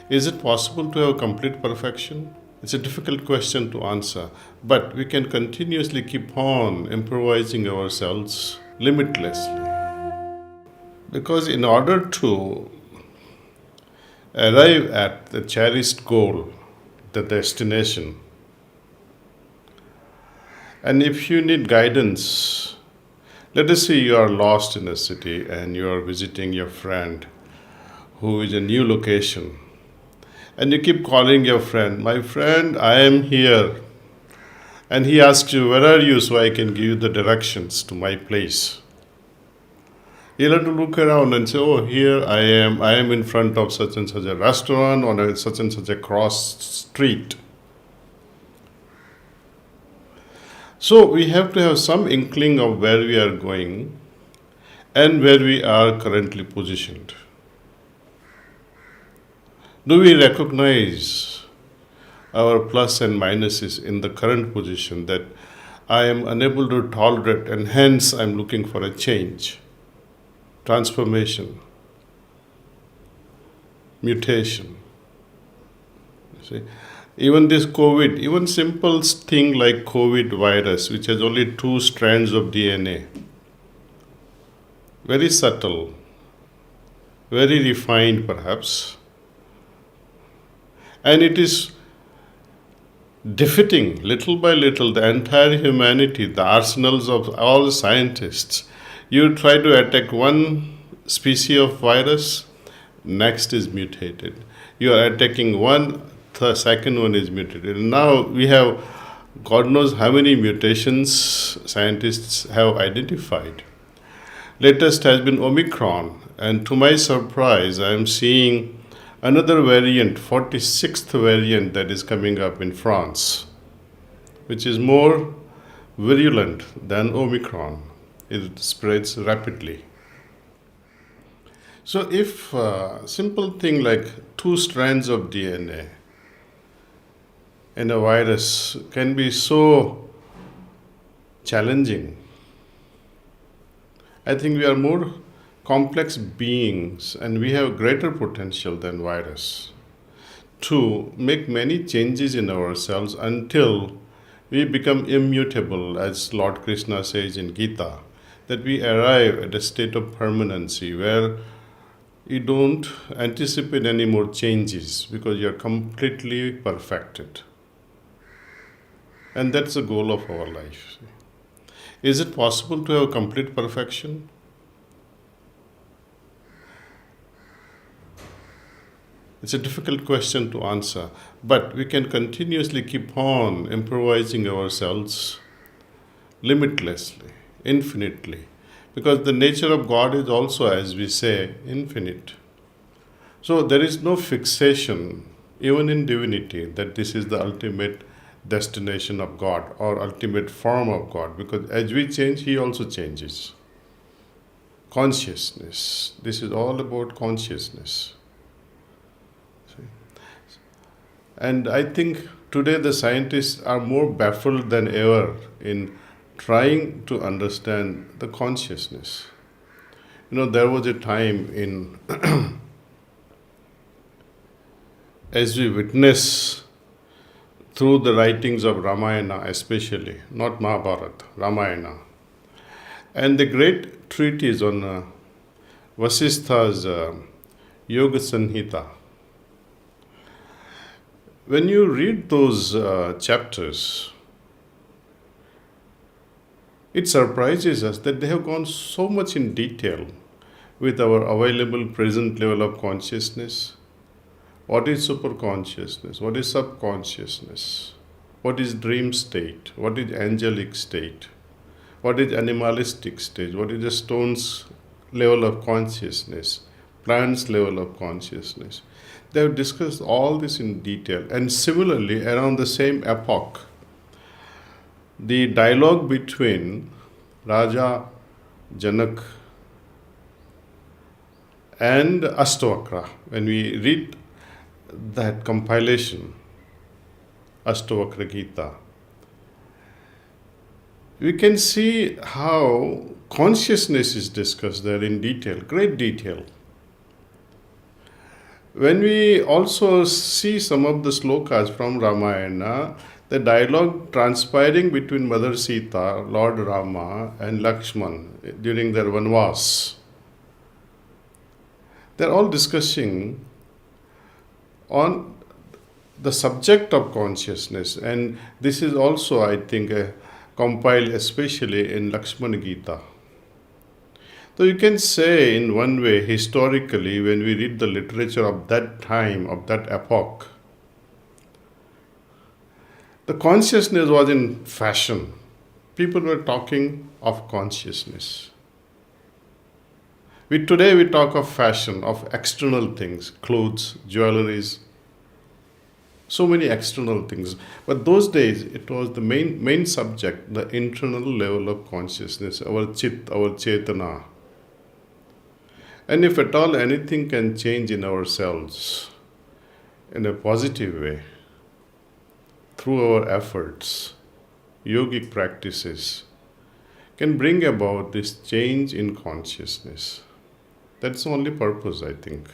Is it possible to have complete perfection? It's a difficult question to answer, but we can continuously keep on improvising ourselves limitlessly. Because in order to arrive at the cherished goal, the destination, and if you need guidance, let us say you are lost in a city and you are visiting your friend who is a new location, and you keep calling your friend, my friend, I am here. And he asks you, where are you, so I can give you the directions to my place. You'll have to look around and say, oh, here I am. I am in front of such and such a restaurant on such and such a cross street. So we have to have some inkling of where we are going and where we are currently positioned. Do we recognize our plus and minuses in the current position that I am unable to tolerate and hence I am looking for a change, transformation, mutation? You see? Even this COVID, even simple thing like COVID virus, which has only 2 strands of DNA, very subtle, very refined perhaps, and it is defeating little by little the entire humanity, the arsenals of all the scientists. You try to attack one species of virus, next is mutated. You are attacking one, the second one is mutated. Now we have God knows how many mutations scientists have identified. Latest has been Omicron, and to my surprise, I am seeing another variant, 46th variant, that is coming up in France, which is more virulent than Omicron. It spreads rapidly. So if a simple thing like 2 strands of DNA in a virus can be so challenging, I think we are more complex beings and we have greater potential than virus to make many changes in ourselves until we become immutable, as Lord Krishna says in Gita, that we arrive at a state of permanency where you don't anticipate any more changes because you're completely perfected. And that's the goal of our life. Is it possible to have complete perfection? It's a difficult question to answer, but we can continuously keep on improvising ourselves limitlessly, infinitely, because the nature of God is also, as we say, infinite. So there is no fixation, even in divinity, that this is the ultimate destination of God or ultimate form of God, because as we change, He also changes. Consciousness, this is all about consciousness. And I think today the scientists are more baffled than ever in trying to understand the consciousness. There was a time in, as we witness through the writings of Ramayana especially, not Mahabharata, Ramayana, and the great treatise on Vasistha's Yoga Sanhita. When you read those chapters, it surprises us that they have gone so much in detail with our available present level of consciousness. What is superconsciousness? What is subconsciousness? What is dream state? What is angelic state? What is animalistic state? What is the stone's level of consciousness? Plant's level of consciousness? They have discussed all this in detail. And similarly, around the same epoch, the dialogue between Raja Janak and Astavakra, when we read that compilation, Astavakra Gita, we can see how consciousness is discussed there in detail, great detail. When we also see some of the slokas from Ramayana, the dialogue transpiring between Mother Sita, Lord Rama, and Lakshman during their Vanvas, they're all discussing on the subject of consciousness, and this is also, I think, compiled especially in Lakshmana Gita. So you can say, in one way, historically, when we read the literature of that time, of that epoch, the consciousness was in fashion. People were talking of consciousness. Today we talk of fashion, of external things, clothes, jewelries, so many external things. But those days it was the main subject, the internal level of consciousness, our chit, our chetana. And if at all anything can change in ourselves in a positive way, through our efforts, yogic practices, can bring about this change in consciousness. That's the only purpose, I think.